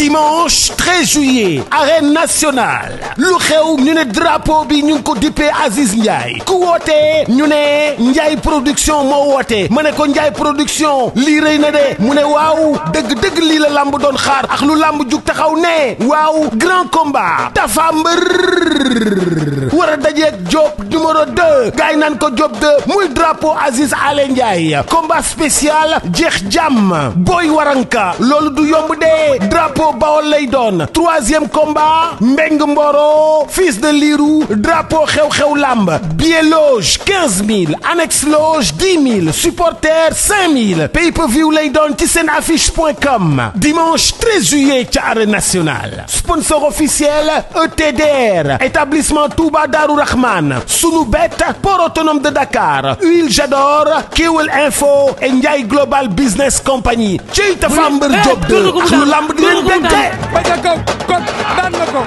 dimanche 13 juillet arène nationale lu xew ñu ne drapeau bi ñu ngi ko dippee Aziz Ndiaye ku wootee ñu ne Ndiaye production moo woote ma ne ko Ndiaye production lii rëy na de mu ne waaw dëgg-dëgg lii la lamb doon xaar ak lu lamb jug taxaw ne waaw grand combat Tapha Mbeur war a dajeeg Diop numéro 2 gaay naan ko Diop 2 muy drapeau Aziz Ale Ndiaye combat spécial jeex jàmm Boy Waranka loolu du yomb de drapeau Bawol lay doon troisième combat Mbeng Mboro fils de Lirou drapeau xew-xew lamb billet loge 15 000 annexe loge 10 000 supporters 5 000 pay-per-view lay doon ci seen affiche.com dimanche 13 juillet ca arène nationale sponsor officiel ETDR établissement Touba Darou Rahman Sunubet port autonome de Dakar Huile Jador Kewel Info et Ndiaye Global Business Company ci Tapha Mbeur Diop 2 ak lu lamb di leen bette ba ca kaw kon daan na ko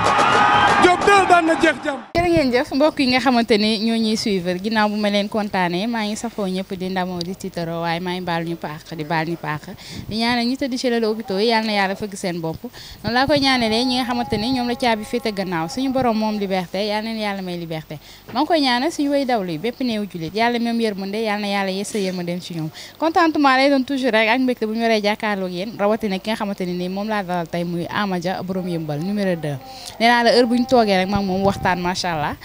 Diop 2 daan na jeex jàmm. jërë ngeen jëf mbokk yi nga xamante ni ñoo ñuy suivre ginnaaw bu ma leen kontaanee maa ngi safoo ñëpp di ndamoo di tiitaroo waaye maa ngi baal ñu paax di baal ñu paax di ñaanal ñi tëdd ci lal hôpitaux yi yàlla na yàlla fëgg seen bopp noonu laa koy ñaanalee ñi nga xamante ni ñoom la caabi féete gannaaw suñu borom moom liberté yàlla na yàlla may liberté maa ngi koy ñaanal suñu way dawlu yi bépp néew jullit yàlla même yërmande yàlla na yàlla yeesa yërmandeem ci ñoom contentement lay doon toujours rek ak mbégte bu ñu waree jàkkaarloo ak yéen rawatina ki nga xamante ni nii moom laa dalal tey muy Amadia borom yëmbal numéro 2 nee naa la heure bu ñu toogee rek maag moom waxtaan macha allah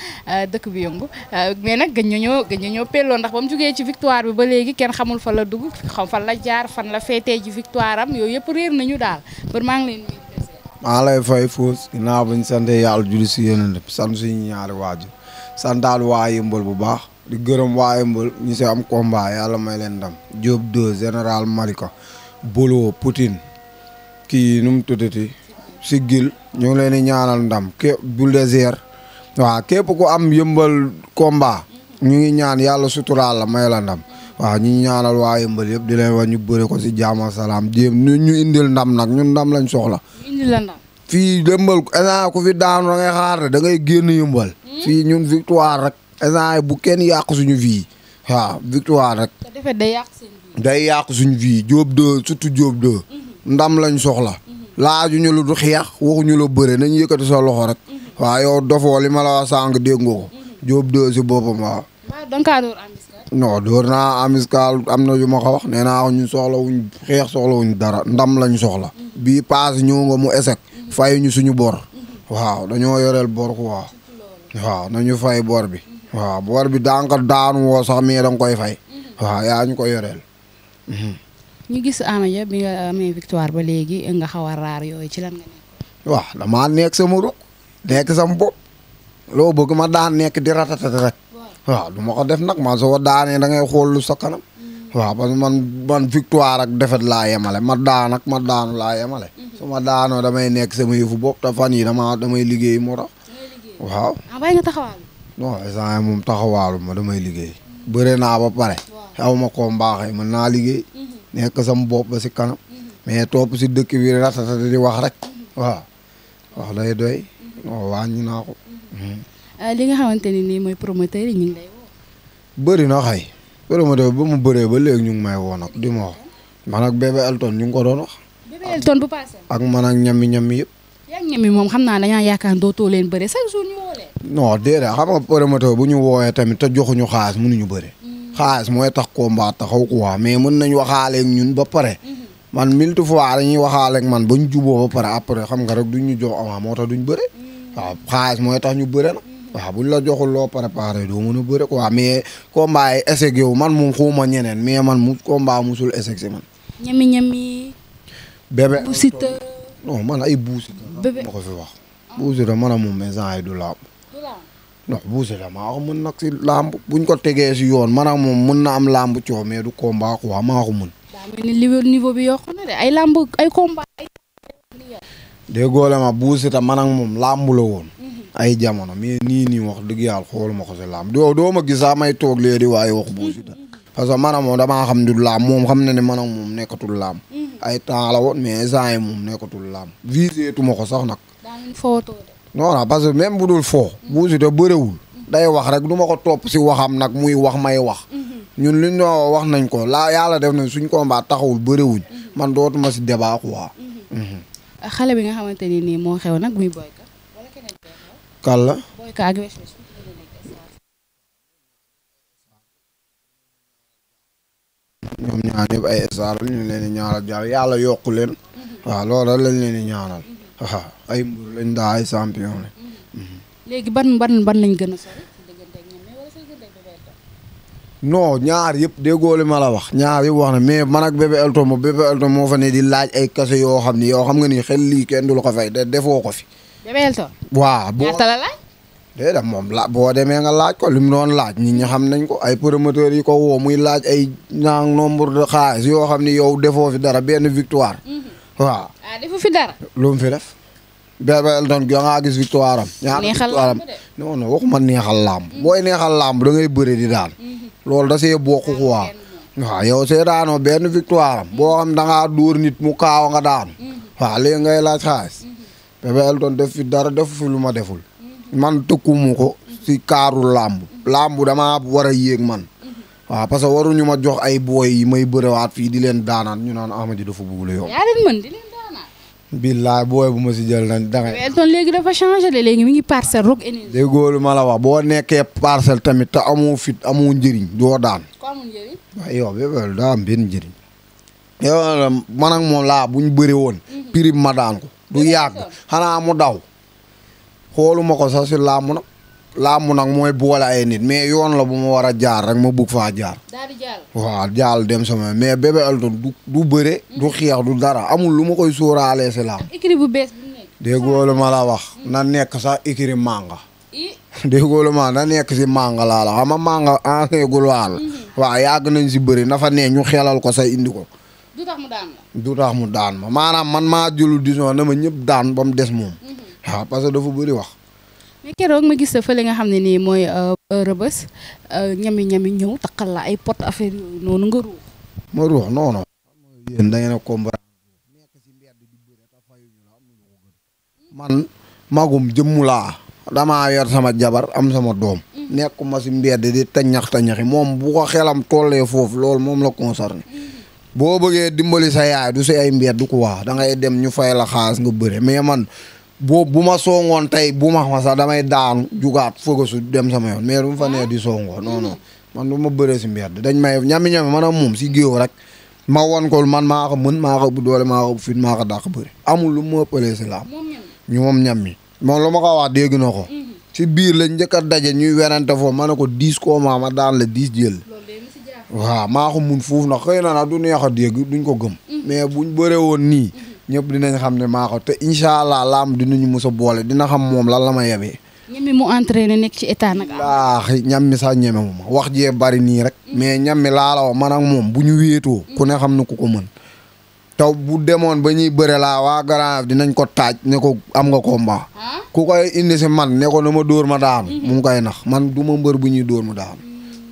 dëkk bi yëngu mais nag gëj ñu ñoo pelloo ndax ba mu jógee ci victoire bi ba léegi kenn xamul fa la dugg xam fan la jaar fan la féetee ji victoire am yooyu yëpp réer nañu daal bër maa ngi leen maa lay fay Fouss ginnaaw bu ñu sant yàlla julli si yéen sant suñu ñaari waajur santaal waa yëmbal bu baax di gërëm waa yëmbal ñu si am combat yàlla may leen ndam Diop 2 général Malika Bolo Poutine kii nu mu tuddati Sigil ñu ngi leen di ñaanal ndam képp Bulldozer waaw képp ku am yëmbal combat ñu ngi ñaan yàlla suturaal la may la ndam waaw ñu ñaanal waa yëmbal yëpp di leen wax ñu bëre ko si jaam ak salaam jéem ñu indil ndam nag ñun ndam lañ soxla. indil la ndam. fii yëmbal instant ku fi daanu da ngay xaar da ngay génn yëmbal. fii ñun victoire rek instant bu kenn yàq suñu vie waaw victoire rek. te defet day yàq seen vie. day yàq suñu vie Diop 2 surtout Diop 2. ndam lañ soxla. laajuñu lu du xeex waxuñu la bëre nañ yëkkati sa loxo rek. waaw yow dofoo li ma la wax sànq dégg nga ko. Diop 2 si boppam waaw. waaw donc kaa door amiskal. non door naa amiskal am na yu ma ko wax nee naa ko ñu soxla wuñ xeex soxla wuñ dara ndam lañ soxla. bii paase ñëw nga mu échec. fay ñu suñu bor. waaw dañoo yoreel bor quoi. waaw nañu fay bor bi. waaw bor bi daanaka daanu woo sax mais da nga koy fay. waaw yaa ñu ko yoreel. ñu gis Amadia bi nga amee victoire ba léegi nga xaw a raar yooyu ci lan nga nekk. waaw damaa nekk sama ruq nekk sama bopp loo bëgg ma daan nekk di ratatata rek. waaw du ma ko def nag man soo daanee da ngay xool lu sa kanam. waaw parce que man victoire ak défaite laa yemale ma daan ak ma daanu laa yemale. su ma daanoo damay nekk sama yëfu bopp te fan yi damay liggéey moo tax. waaw. ah bàyyi nga taxawaalu. non instant moom taxawaalu ma damay liggéey. bëre naa ba pare. xaw ma koo mbaaxee mën naa liggéey. nekk sama bopp ba si kanam. mais topp si dëkk bi ratatata di wax rek. waaw wax day doy. non wàññi naa ko. li nga xamante ni nii mooy promoteur yi ñu ngi lay woo. bëri na xëy. promoteur ba mu bëree ba léegi ñu ngi may woo nag di ma wax. man ak bébé Elton ñu ngi ko doon wax. bébé Elton bu paase. ak man ak ñami yëpp. yaa ngi ñami moom xam naa dañaa yaakaar dootoo leen bëre chaque jour ñu woo leen. non déedéet xam nga promoteur bu ñu woowee tamit te joxuñu xaalis mënuñu bëre. xaalis mooy tax combat taxaw quoi mais mën nañ waxaaleeg ñun ba pare. man mille fois dañuy waxaaleeg man ba ñu juboo ba pare après xam nga rek duñ ñu jox avance moo tax duñ bëre. waaw xaalis mooy tax ñu bëre nag. waaw buñ la joxul loo préparé doo mën a bëre quoi mais combat yi échec yow man moom xuuma ñeneen mais man mu combat musul échec si man. ñami. bébé bu Siteu. non man ay Bou Siteu. bébé ma ko fi wax. Bou Siteu man a moom instant yi du làmb. non Bou Siteu maa ko mën nag si làmb buñ ko tegee si yoon man ak moom mën na am làmb coow mais du combat quoi maa ko mën. daa mel ni niveau bi yokku na de ay làmb ay combat. déggoo la ma Bou Siteu man ak moom làmb la woon. ay jamono mais nii wax dëgg yàlla xooluma ko si làmb doo ma gis sax may toog léegi waaye wax Bou Siteu parce que man ak moom damaa xam du làmb moom xam na ne man ak moom nekkatul làmb. ay temps la woon mais instant yi moom nekkatul làmb. visé tuma ko sax nag. non parce que même bu dul foo. Bou Siteu bëriwul. day wax rek du ma ko topp si waxam nag muy wax may wax. ñun li ñu wax nañ ko laa yàlla def na suñ combat taxawul bëriwuñ. man dootuma si débat quoi. xale bi nga xamante ni nii moo xew nag muy Boyka wala keneen koy xew. kan la. Boyka ak Wesh Wesh ñoom ñaar ñëpp ay star ñu leen di ñaanal jàll yàlla yokku leen. waaw loolu lañ leen di ñaanal. waaw ay mbir lañ daa ay champion lañ. léegi ban lañ gën a sori diggante ak ñoom wala sa diggante ak Bébé Elton. non ñaar yëpp déggoo li ma la wax ñaar yëpp wax na mais man ak Bébé Elton moo fa ne di laaj ay kase yoo xam ni yow xam nga ni xel lii kenn du la ko fay defoo ko fi. Bébé Elton. waaw ñaata la laaj. déedéet moom boo demee nga laaj ko li mu doon laaj nit ñi xam nañ ko ay promoteurs yi ko woo muy laaj ay ñaang nombre de xaalis yoo xam ni yow defoo fi dara benn victoire. waaw defu fi dara. lu mu fi def. Bébé Elton gi nga gis victoire am. neexal làmb de non waxuma neexal làmb. booy neexal làmb da ngay bëre di daan. loolu da see bokk quoi. waaw yow see daanoo benn victoire am boo xam da ngaa dóor nit mu kaaw nga daan. waaw léegi ngay laaj xaalis. Bébé Elton def fi dara defu fi lu ma deful. man tëkkumu ko si kaaru làmb. làmb dama war a yéeg man. waaw parce que waruñu ma jox ay booy yi may bërewaat fii di leen daanaan ñu naan Amady dafa bëgg la yow. yaa leen mën di leen daanaan. billaay booy bu ma si jël nañ dangay. Bébé Elton léegi dafa changé de léegi mi ngi parcelle Rock Énergie. déggoo lu ma la wax boo nekkee parcelle tamit te amoo fit amoo njëriñ doo daan. ko amul njëriñ. waaw yow Bébé daa am benn njëriñ. yow man ak moom laa buñ bëri woon. prix ma daan ko. du yàgg xanaa mu daw. xooluma ko sax si làmb nag. làmb nag mooy boole ay nit mais yoon la bu ma war a jaar rek ma bëgg faa jaar. daal di jàll. waaw jàll dem sama mais Bébé Elton du bëre. du xeex du dara amul lu ma koy sóoraalee si làmb. écurie bu bees bu nekk. déggoo lu ma la wax. na nekk sax écurie Manga. déggoo lu ma na nekk si Manga laa la xam nga Manga ancien gulwaal. waaw yàgg nañ si bëri na fa ne ñu xelal ko say indi ko. du tax mu daan la. du tax mu daan ma maanaam man maa jëlu disons na ma ñëpp daan ba mu des moom. waaw parce que dafa bëri wax. mais keroog ma gis fële nga xam ne nii mooy rëbës ñami ñëw takkal la ay pot affaire yooyu noonu nga ruux. ma ruux non non. yéen da ngeen a comprendre nekk si mbedd di bëre te fayuñu la am na lu ko gën. man magum jëmmu laa. damaa yor sama jabar am sama doom. nekkuma si mbedd di tañaxi moom bu ko xelam tollee foofu loolu moom la concerné. boo bëggee dimbali sa yaay du si ay mbedd ku waa da ngay dem ñu fay la xaalis nga bëre mais man. bu ma songoon tey bu ma sax damay daanu jugaat fëgasu dem sama yoon mais du ma fa nee di songoo non man du ma bëree si mbedd dañ may ñami man a moom si géew rek ma won ko man maa ko mën maa ko bu doole maa ko bu fit maa ko dàq bëri amul lu ma ëppalee si laam ñu moom ñami moom lu ma ko wax dégg na ko si biir lañ njëkk a daje ñuy werante foofu ma ne ko 10 combat ma daan la 10 jël waaw maa ko mun foofu nag xëy na nag du neex a dégg duñ ko gëm mais buñ bëree woon nii ñëpp dinañ xam ne maa ko te incha allah laam dinañu mos a boole dina xam moom lan la ma yebee. ñami mu entraîné nekk ci état nag. laaxi ñam mi sax ñeme ma wax jee bari nii rek. mais ñam mi laa la wax man ak moom bu ñu wéetoo. ku ne xam na ku ko mën. taw bu demoon ba ñuy bëre laa waa Grand dinañ ko taaj ne ko am nga combat. ku koy indi si man ne ko na ma dóor ma daanu. mu ngi koy nax man du ma mbër bu ñuy dóor ma daanu.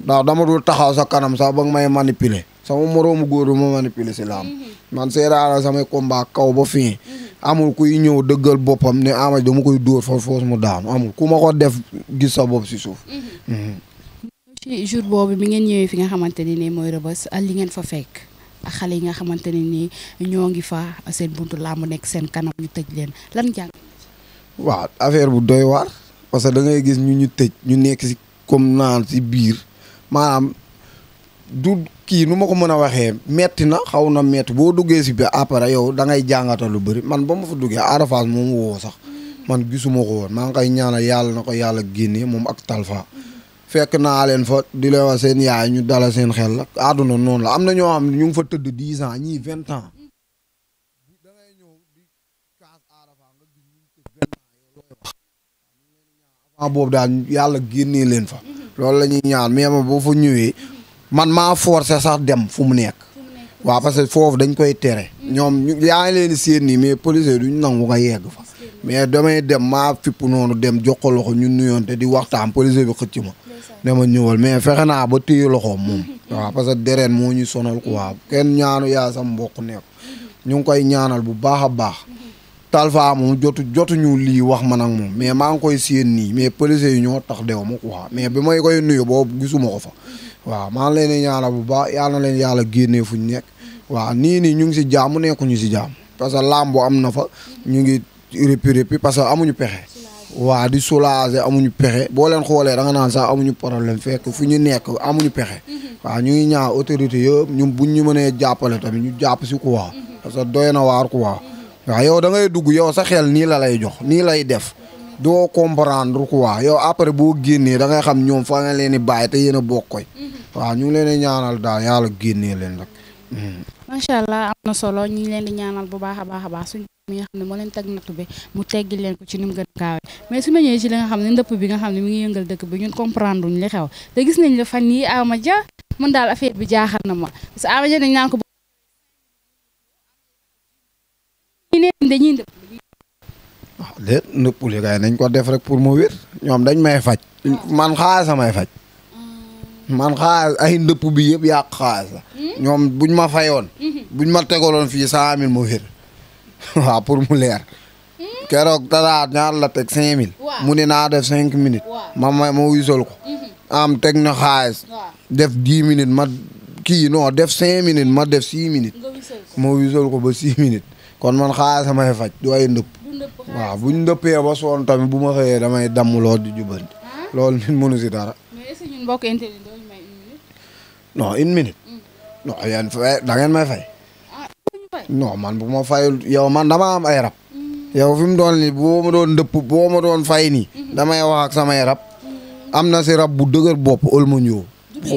ndax dama dul taxaw sa kanam sax ba nga may manipuler. sama moroomu góor du ma manipuler si laam man seeraana samay combat kaw ba fii amul kuy ñëw dëggal boppam ne Amady dama koy dóor foos mu daanu amul ku ma ko def gis sa bopp si suuf. ci jour boobu bi ngeen ñëwee fi nga xamante ne nii mooy Rebeuss li ngeen fa fekk ak xale yi nga xamante ne nii ñoo ngi fa seen buntu làmb nekk seen kanam ñu tëj leen lan jàng. waaw affaire bu doy waar parce que da ngay gis ñu tëj ñu nekk si comme naan si biir maanaam du. kii nu ma ko mën a waxee metti na xaw na metti boo duggee si biir après yow da ngay jàngatal lu bëri man ba ma fa duggee Ada Fass moom woo sax man gisuma ko woon maa ngi koy ñaanal yàlla na ko yàlla génnee moom ak Talfa fekk naa leen fa di leen wax seen yaay ñu dala seen xel la àdduna noonu la am na ñoo xam ne ñu ngi fa tëdd 10 ans ñii 20 ans da ngay ñëw di kaas Ada Fass nga gis ñu tëdd 20 ans yow looy wax avant boobu daal yàlla génnee leen fa loolu la ñuy ñaan mais ma boo fa ñëwee man maa forcé sax dem fu mu nekk waaw parce que foofu dañ koy tere ñoom yaa ngi leen di séen nii mais policier duñ nangu nga yegg fa mais damay dem maa fipp noonu dem jox ko loxo ñun nuyoon te di waxtaan policier bi xëcc ma dama ñëwal mais fexe naa ba téye loxoom moom waaw parce que deret moo ñu sonal quoi kenn ñaanu yaa sam mbokk nekk ñu ngi koy ñaanal bu baax a baax Talfa moom jotuñu lii wax man ak moom mais maa ngi koy séen nii mais policier yi ñoo tax dew ma quoi mais bi may koy nuyu boobu gisuma ko fa waaw maa ngi leen di ñaanal bu baax yàlla na leen yàlla génnee fu ñu nekk waaw nii ñu ngi si jàmm nekkuñu si jàmm parce que làmbo am na fa ñu ngi répi parce que amuñu pexe waa di soulager amuñu pexe boo leen xoolee da nga naan sax amuñu problème fekk fu ñu nekk amuñu pexe waaw ñu ngi ñaan autorité yëpp ñun buñ ñu mënee jàppale tamit ñu jàpp si quoi parce que doy na waar quoi waaw yow da ngay dugg yow sa xel nii la lay jox nii lay def doo comprendre quoi yow après boo génnee da ngay xam ñoom fa nga leen di bàyyi te yéen a bokk koy waaw ñu ngi leen di ñaanal daal yàlla génnee leen rek. macha allah am na solo ñu ngi leen di ñaanal bu baax a baax suñu mi nga xam ne moo leen teg nattu bi mu teggi leen ko ci ni mu gën a gaawee mais su ma ñëwee ci li nga xam ne ndëpp bi nga xam ne mi ngi yëngal dëkk bi ñun comprendre luñ li xew te gis nañ la fan yii Ama Dia man daal affaire bi jaaxal na ma parce que Ama Dia dañ naan ko dañuy ndëpp waaw déet ndëpp li kay nañ ko def rek pour mu wér ñoom dañ may faj man xaalis samay faj man xaalis ay ndëpp bi yëpp yàq xaalis la ñoom buñ ma fayoon buñ ma tegaloon fii 100 000 mu wér waaw pour mu leer keroog tadaat ñaar la teg 5 000 mu ne naa def 5 minutes ma wisal ko am teg na xaalis def 10 minutes ma kii non def 5 minutes ma def 6 minutes ma wisal ko ba 6 minutes kon man xaalis samay faj du ay ndëpp waaw buñ ndëppee ba soon tamit bu ma xëyee damay damm lool di jubanti loolu nit mënu si dara. mais est-ce que ñun mbokk internet doo ñu may 1 minute. non 1 minute. non yéen da ngeen may fay. non man bu ma fayul yow man dama am ay rab. yow fi mu doon nii boo ma doon ndëpp boo ma doon fay nii. damay wax ak samay rab. am na si rab bu dëgër bopp ëlma ñëw.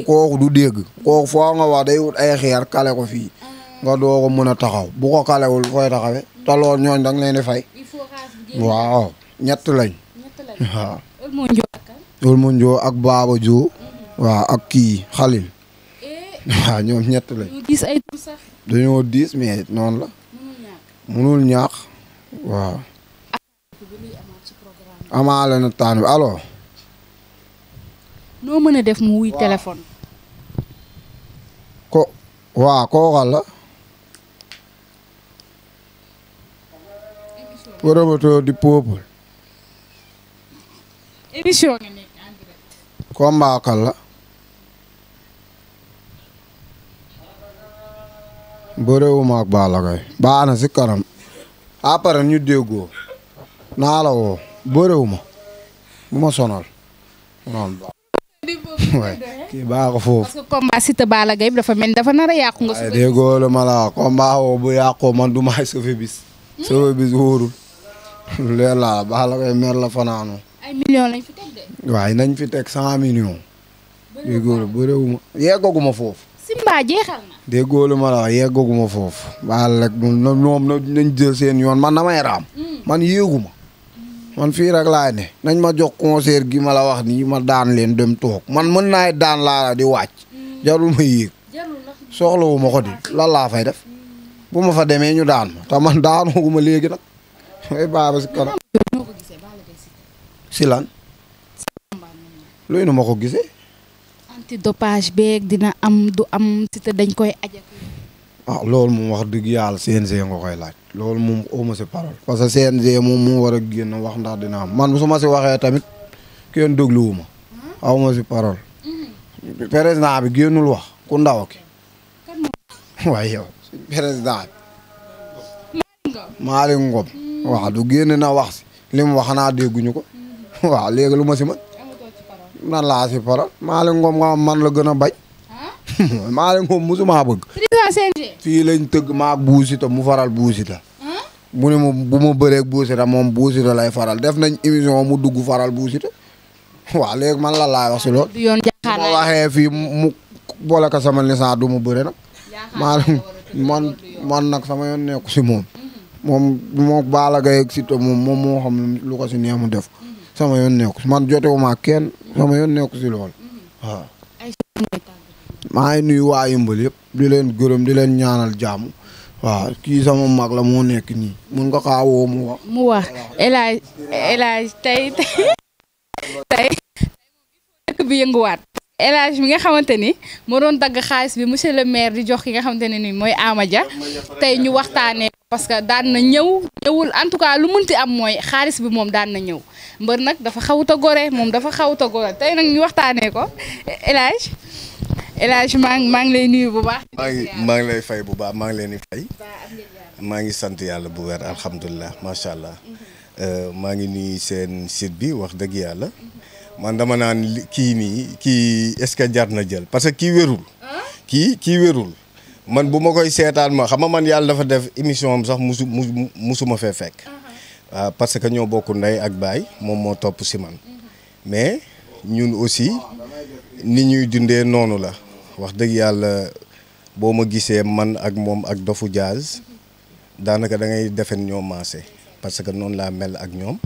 kooku du dégg. kooku foo nga wax day wut ay xeer kale ko fii. nga doo ko mën a taxaw bu ko kalewul fooy taxawee te loolu ñooñ da nga leen di fay. waaw ñett lañ. waaw. Olmo Njo ak Baba Jo. waaw ak kii Xalil. waaw ñoom ñett lañ. dañoo diis mais noonu la. mënul ñaax. waaw. amaale na taan bi alors. noo mën a def mu wuy téléphone. waaw kooxal la. promoteur du peuple. émission nga nekk en direct. combat kal la. bëreewuma ak Balla Gaye baax na si kanam. après ñu déggoo. naa la woo bëreewuma. bu ma sonal. kii baax ko foofu. parce que combat Siteu Balla Gaye dafa mel dafa nar a yàqu nga. ay déggoo la ma la combat woo bu yàqoo man du may sauver bis. sauver bis wóorul. leer laa Balla Gaye mer la fanaanoo. ay millions lañ fi teg de. waaye nañ fi teg 100 millions. déggoo la bëriwuma yeggaguma foofu. Simba jeexal na. déggoo la ma la wax yeggaguma foofu. baal rek ñoom nañ jël seen yoon man damay raam. man yéeguma. man fii rek laay ne. nañ ma jox concert gi ma la wax nii ma daan leen dem toog man mën naay daan laa la di wàcc. jarul ma yéeg. soxlawuma ko di lan laa fay def. bu ma fa demee ñu daan ma te man daanuguma léegi nag. ay baaba si kanam. si lan. luy nu ma ko gisee. antidopage beeg dina am du am Siteu dañ koy ajak. ah loolu moom wax dëgg yàlla CNG nga koy laaj. loolu moom auma si parole. parce que CNG moom moo war a génn wax ndax dina am man su ma si waxee tamit kenn dégluwuma. awma si parole. président bi génnul wax ku ndaw ki. waaye yow président bi. Malick Ngom. waaw du génn na wax si li mu wax xanaa dégguñu ko waaw léegi lu ma si mën nan laa si parole Malick Ngom nga man la gën a bañ Malick Ngom musuma bëgg fii lañ tëgg maag buusita mu faral buusita mu ne mu bu ma bëreeg buusita moom buusita lay faral def nañ émission mu dugg faral buusita waaw léegi man la laay wax si loolu ma waxee fii mu boole ko sama licence du ma bëre nag Malick man nag sama yoon nekku si moom moo Balla Gaye ak Siteu moom moo xam lu ko si neex mu def sama yoon nekku man jotewuma kenn sama yoon nekku si lool waaw. maa ngi nuyu waa Yëmbal yëpp di leen gërëm di leen ñaanal jàmm waaw kii sama mag la moo nekk nii mun nga kaa woo mu wax. mu wax El Hadj tey dëkk bi yënguwaat. El Hadj mi nga xamante ni moo doon dagg xaalis bi monsieur le maire di jox ki nga xamante ne ni mooy Ama Dia tey ñu waxtaanee parce que daan na ñëwul en tout cas lu munti am mooy xaalis bi moom daan na ñëw mbër nag dafa xawut a gore moom dafa xawut a gore tey nag ñu waxtaanee ko El Hadj maa ngi lay nuyu bu baax. maa ngi lay fay bu baax maa ngi leen di fay. maa ngi sant yàlla bu wér alhamdulilah macha allah maa ngi nuyu seen site bi wax dëgg yàlla man dama naan kii nii kii est-ce que jar na jël parce que kii wérul kii wérul man bu ma koy seetaan ma xam nga man yàlla dafa def émission am sax musuma fee fekk waaw parce que ñoo bokk ndey ak baay moom moo topp si man mais ñun aussi ni ñuy dundee noonu la wax dëgg yàlla boo ma gisee man ak moom ak Dofu Jazz daanaka da ngay defen ñoo maase parce que noonu laa mel ak ñoom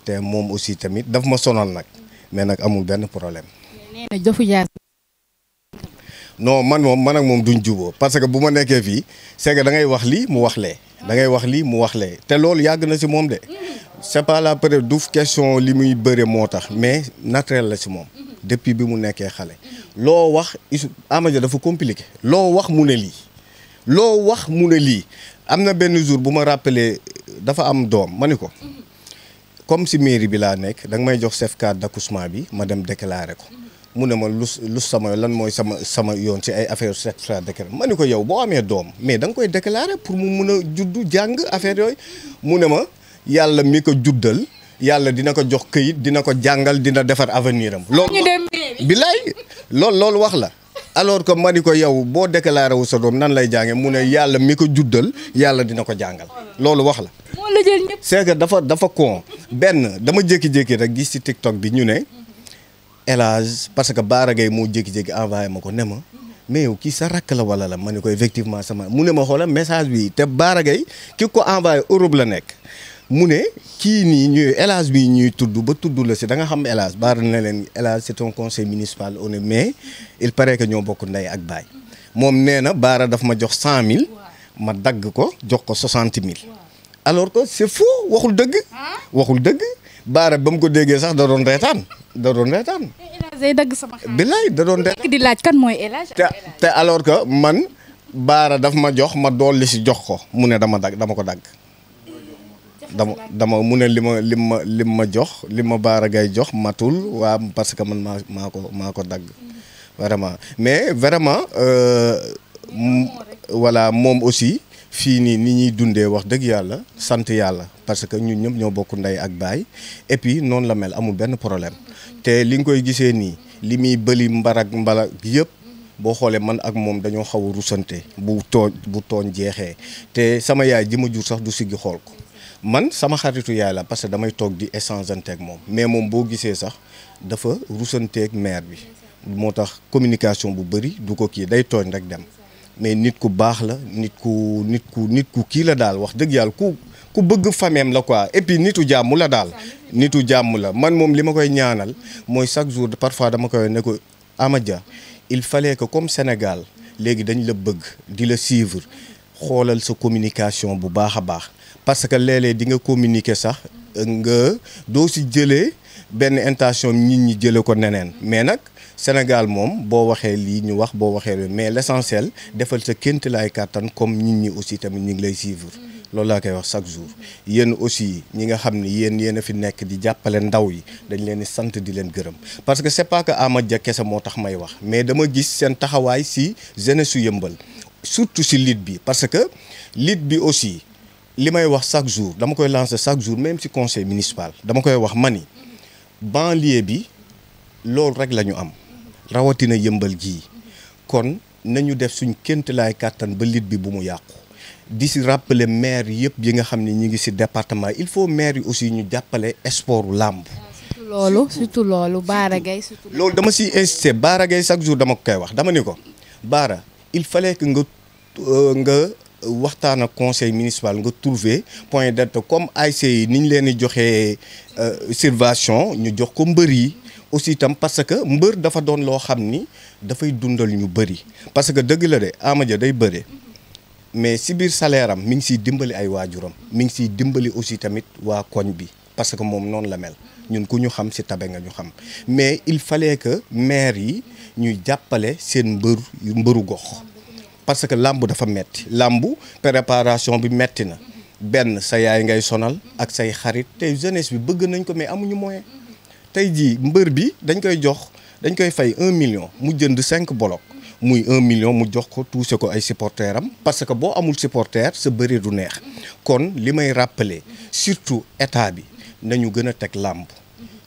te moom aussi tamit daf ma sonal nag mais nag amul benn problème. nee na Dofu Jazz. non man ak moom duñ juboo parce que bu ma nekkee fii c'est que da ngay wax lii mu wax lee da ngay wax lii mu wax lee te loolu yàgg na si moom de c'est pas la peut-être du question li muy bëre moo tax mais naturel la si moom depuis bi mu nekkee xale. loo wax Ama Dia dafa compliqué loo wax mu ne lii loo wax mu ne lii am na benn jour bu ma rappelé dafa am doom ma ni ko comme si mairie bi laa nekk da nga may jox certificat d'accouchement bi ma dem déclarer ko mu ne ma lu sama lan mooy sama yoon ci ay affaire certificat déclarer ma ni ko yow boo amee doom mais da nga koy déclarer pour mu mun a juddu jàng affaire yooyu mu ne ma yàlla mi ko juddal yàlla dina ko jox këyit dina ko jàngal dina defar avenir am. loolu bilaay loolu wax la alors que ma ni ko yow boo déclaré wu sa doom nan lay jànge mu ne yàlla mi ko juddal yàlla dina ko jàngal loolu wax la. moo la jël ñëpp. c'est que dafa con benn dama jékki-jékki rek gis ci TikTok bi ñu ne El Hadj parce que Bara Gaye moo jékki-jékki envoyé ma ko ne ma mais yow kii sa rakk la wala la ma ni ko effectivement sama mu ne ma xoola message bi te Bara Gaye ki ko envoyé Europe la nekk. mu ne kii nii ñuy El Hadj bi ñuy tudd ba tudd la si da nga xam El Hadj Bara na leen El Hadj c'est un conseil municipal on est mais il paraît que ñoo bokk ndey ak baay moom nee na Bara daf ma jox 100 000 ma dagg ko jox ko 60 000 alors que c'est faux waxul dëgg Bara ba mu ko déggee sax da doon reetaan. El Hadj day dagg sama xaalis. bilaay da doon reetaan di laaj kan mooy El Hadj. te alors que man Bara daf ma jox ma dolli si jox ko mu ne dama ko dagg. dama mu ne lim ma jox li ma Bara Gaye jox matul waa parce que man maa ko dagg vraiment mais vraiment voilà moom aussi fii nii ni ñuy dundee wax dëgg yàlla sant yàlla parce que ñun ñëpp ñoo bokk ndey ak baay et puis noonu la mel amul benn problème te li nga koy gisee nii li muy bëli mbalak yëpp boo xoolee man ak moom dañoo xaw a rusante bu tooñ jeexee te sama yaay ji ma jur sax du siggi xool ko man sama xaritu yaay la parce que damay toog di échangeante ak moom mais moom boo gisee sax dafa rusanteeg maire bi moo tax communication bu bëri du ko kii day tooñ rek dem mais nit ku baax la nit ku kii la daal wax dëgg yàlla ku bëgg fameem la quoi et puis nitu jàmm la daal nitu jàmm la man moom li ma koy ñaanal mooy chaque jour parfois dama koy ne ko Ama Dia il fallait que comme Sénégal léegi dañ la bëgg di la suivre xoolal sa communication bu baax a baax parce que léeg-léeg di nga communiquer sax nga doo si jëlee benn intention nit ñi jëlee ko neneen mais nag Sénégal moom boo waxee lii ñu wax boo waxee loolu mais l'essentiel defal sa ként laay kàttan comme nit ñi aussi tamit ñu ngi lay suivre loolu laa koy wax chaque jour yéen aussi ñi nga xam ni yéen a fi nekk di jàppale ndaw yi dañ leen di sant di leen gërëm parce que c'est pas que Ama Dia kese moo tax may wax mais dama gis seen taxawaay si jeunesse su Yeumbeul surtout si lutte bi parce que lutte bi aussi li may wax chaque jour dama koy lancer chaque jour même si conseil municipal dama koy wax mani banlieue bi loolu rek la ñu am rawatina Yeumbeul gii kon nañu def suñ ként laay kàttan ba lutte bi bu mu yàqu di si rappeler maire yëpp yi nga xam ne ñu ngi si département il faut maire yi aussi ñu jàppale sportu làmb. surtout loolu Bara Gaye surtout. loolu dama siy insister Bara Gaye chaque jour dama ko koy wax dama ni ko Bara il fallait que nga waxtaan ak conseil municipal nga trouver point d'être comme ASC yi ni ñu leen di joxee subvention ñu jox ko mbër yi aussi itam parce que mbër dafa doon loo xam ni dafay dundal ñu bëri parce que dëgg la de Ama Dia day bëre. mais si biir salaire am mi ngi siy dimbali ay waajuram mi ngi siy dimbali aussi tamit waa koñ bi parce que moom noonu la mel ñun ku ñu xam si tabe nga ñu xam mais il fallait que maire yi ñuy jàppale seen mbëru gox parce que làmb dafa metti làmb préparation bi metti na benn sa yaay ngay sonal ak say xarit tey jeunesse bi bëgg nañ ko mais amuñu moyen tey jii mbër bi dañ koy fay 1 million mu jënd 5 bolok muy 1 million mu jox ko touché ko ay supporters am parce que boo amul supporter sa bëri du neex kon li may rappeler surtout état bi nañu gën a teg làmb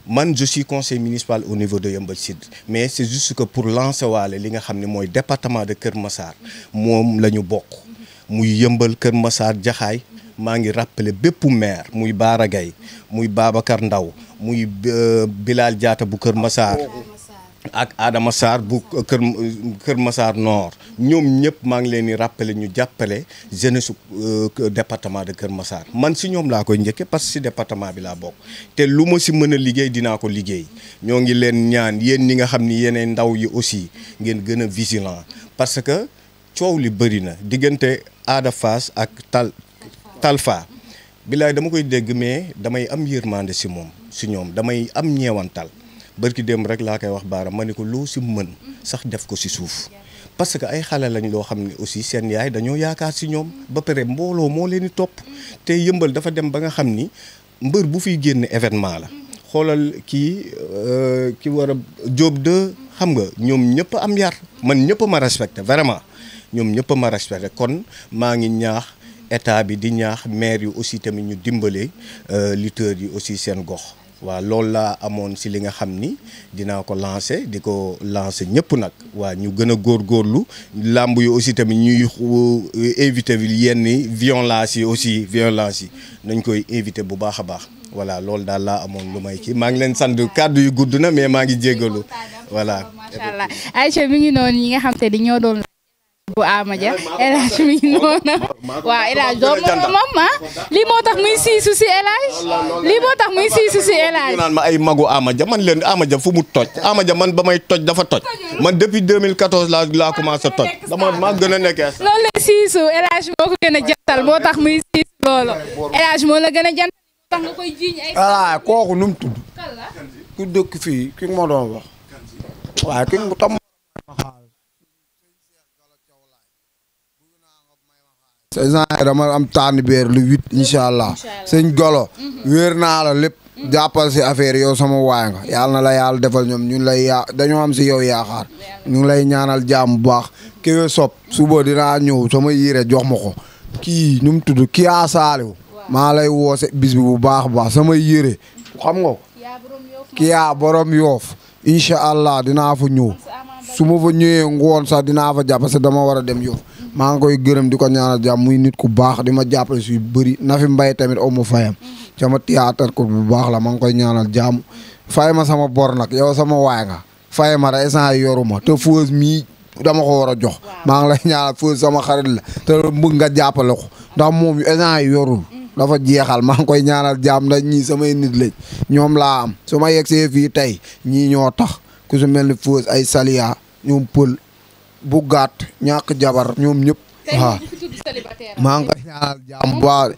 man je suis conseiller municipal au niveau de Yeumbeul Sud mais c'est juste que pour lancer waale li nga xam ne mooy département de Kër Massar moom la ñu bokk muy Yeumbeul Kër Massar Jaxaay maa ngi rappeler bépp maire muy Bara Gaye muy Babacar Ndaw muy Bilal Diatta bu Kër Massar ak Adama Sarr bu Kër Massar Nord ñoom ñëpp maa ngi leen di rappeler ñu jàppale jeunesse département de Kër Massar man si ñoom laa koy njëkke parce que si département bi laa bokk te lu ma si mën a liggéey dinaa ko liggéey ñoo ngi leen ñaan yéen ñi nga xam ni yeneen ndaw yi aussi ngeen gën a vigilant parce que coow li bëri na diggante Ada Fass ak Talfa bilaay dama koy dégg mais damay am yërmande si moom si ñoom damay am ñeewantal bërki dem rek laa koy wax Baara ma ne ko loo si mën sax def ko si suuf parce que ay xale lañ loo xam ne aussi seen yaay dañoo yaakaar si ñoom ba pare mbooloo moo leen di topp te Yeumbeul dafa dem ba nga xam ni mbër bu fiy génn événement la xoolal ki war a Diop de xam nga ñoom ñëpp am yar man ñëpp ma respecté vraiment ñoom ñëpp ma respecté kon maa ngi ñaax état bi di ñaax maire yu aussi tamit ñu dimbale lutteurs yi aussi seen gox waaw loolu laa amoon si li nga xam ni dinaa ko lancer di ko lancer ñëpp nag waa ñu gën a góorgóorlu làmb yi aussi tamit ñuy éviter yenn violence yi aussi violence yi nañ koy éviter bu baax a baax voilà loolu daal laa amoon lu may kii maa ngi leen sant kàddu yu gudd na mais maa ngi jéggalu voilà. macha allah Aïcha mi ngi noonu ñi nga xam te ni ñoo doon bu Amadia El Hadj mi ngi noonu waaw El Hadj doo moom lii moo tax muy siisu si El Hadj lii moo tax muy siisu si El Hadj naan ma ay magu Amadia man leen Amadia fu mu toj Amadia man ba may toj dafa toj man depuis 2014 laa commencé toj dama maa gën a nekkee loolu la siisu El Hadj moo ko gën a jantal moo tax muy siisu loolu El Hadj moo la gën a jantal moo tax nga koy jiiñ ay kooku nu mu tudd ku dëkk fii ki ma doon wax waaye ki mu tam saison dama am tànn beer lu 8 incha allah sëñ Golo wéer naa la lépp jàppal si affaire yow sama waay nga yàlla na la yàlla defal ñoom ñu lay dañoo am si yow yaakaar ñu ngi lay ñaanal jàmm bu baax kéwé sob suba dinaa ñëw sama yére jox ma ko kii nu mu tudd kii a saaliw maa lay woose bis bi bu baax sama yére xam nga ko kii a borom yoof incha allah dinaa fa ñëw su ma fa ñëwee ngoon sax dinaa fa jàpp parce que dama war a dem yoof maa ngi koy gërëm di ko ñaanal jàmm muy nit ku baax di ma jàppale suy bëri na fi mbay tamit aw ma fayam sama théâtre ko bu baax la maa ngi koy ñaanal jàmm fay ma sama bor nag yow sama waay nga fay ma rek instant yoru ma te Feuz mii dama ko war a jox maa ngi lay ñaanal Feuz sama xarit la te bëgg nga jàppale ko ndax moom instant yorul dafa jeexal maa ngi koy ñaanal jàmm ndax ñii samay nit lañ ñoom laa am su ma yegsee fii tey ñii ñoo tax ku su mel ni Feuz ay Saliya ñoom pël bu gàtt ñàkk jabar ñoom ñëpp waaw maa ngi koy ñaanal jàmm bu baax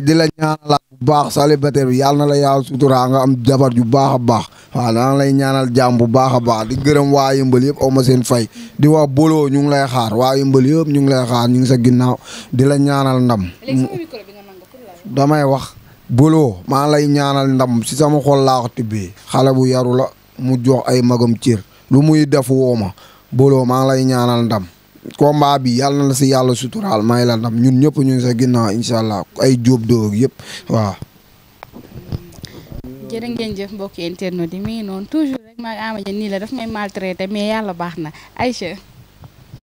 di la ñaanalaat bu baax célibataire bi yàlla na la yàlla sutura nga am jabar ju baax a baax waaw dana lay ñaanal jàmm bu baax a baax di gërëm waa Yeumbeul yëpp aw ma seen fay di waa Bolo ñu ngi lay xaar waa Yeumbeul yëpp ñu ngi lay xaar ñu ngi sa ginnaaw di la ñaanal ndam damay wax Bolo maa lay ñaanal ndam si sama xol laa ko tibbee xale bu yaru la mu jox ay magam cër lu muy def wooma Bolo maa ngi lay ñaanal ndam combat bi yàlla na la si yàlla suturaal may la ndam ñun ñëpp ñu ngi sa ginnaaw incha allah ay jóob doog yëpp waaw. jërë ngeen jëf mbokki internet yi mi ngi noonu toujours rek maa Amadia nii la daf may maltraité mais yàlla baax na Aïcha